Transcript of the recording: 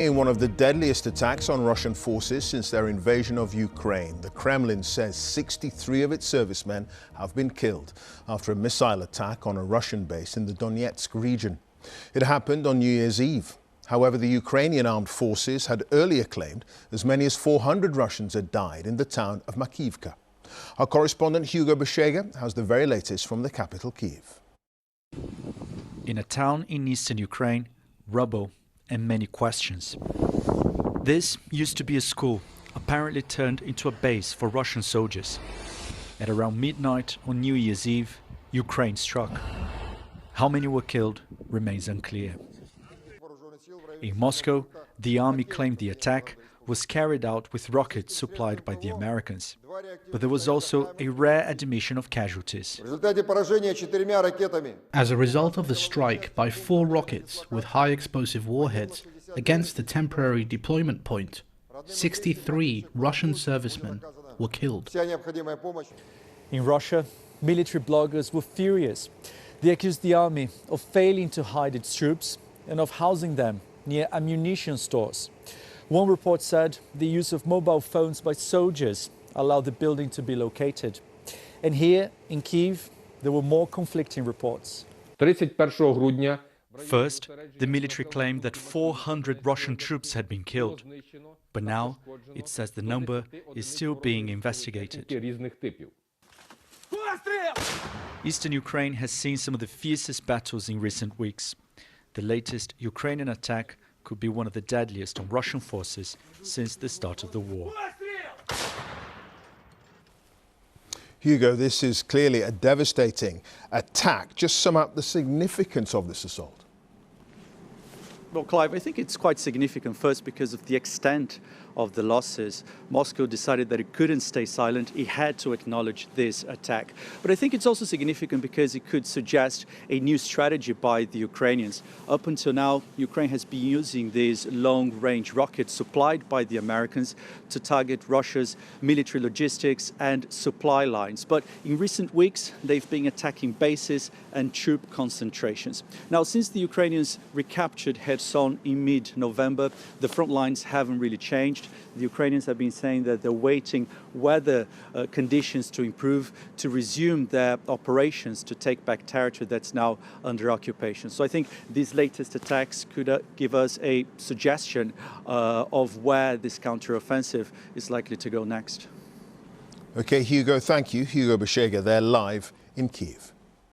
In one of the deadliest attacks on Russian forces since their invasion of Ukraine, the Kremlin says 63 of its servicemen have been killed after a missile attack on a Russian base in the Donetsk region. It happened on New Year's Eve. However, the Ukrainian armed forces had earlier claimed as many as 400 Russians had died in the town of Makiivka. Our correspondent Hugo Bachega has the very latest from the capital, Kyiv. In a town in eastern Ukraine, rubble and many questions. This used to be a school, apparently turned into a base for Russian soldiers. At around midnight on New Year's Eve, Ukraine struck. How many were killed remains unclear. In Moscow, the army claimed the attack was carried out with rockets supplied by the Americans. But there was also a rare admission of casualties. As a result of the strike by 4 rockets with high explosive warheads against the temporary deployment point, 63 Russian servicemen were killed. In Russia, military bloggers were furious. They accused the army of failing to hide its troops and of housing them near ammunition stores. One report said the use of mobile phones by soldiers allowed the building to be located. And here in Kyiv, there were more conflicting reports. First, the military claimed that 400 Russian troops had been killed. But now it says the number is still being investigated. Eastern Ukraine has seen some of the fiercest battles in recent weeks. The latest Ukrainian attack could be one of the deadliest on Russian forces since the start of the war. Hugo, this is clearly a devastating attack. Just sum up the significance of this assault. Well, Clive, I think it's quite significant, first because of the extent of the losses. Moscow decided that it couldn't stay silent. It had to acknowledge this attack. But I think it's also significant because it could suggest a new strategy by the Ukrainians. Up until now, Ukraine has been using these long-range rockets supplied by the Americans to target Russia's military logistics and supply lines. But in recent weeks, they've been attacking bases and troop concentrations. Now, since the Ukrainians recaptured Kherson in mid-November, the front lines haven't really changed. The Ukrainians have been saying that they're waiting weather conditions to improve to resume their operations to take back territory that's now under occupation. So I think these latest attacks could give us a suggestion of where this counteroffensive is likely to go next. Okay, Hugo, thank you. Hugo Bachega there live in Kyiv.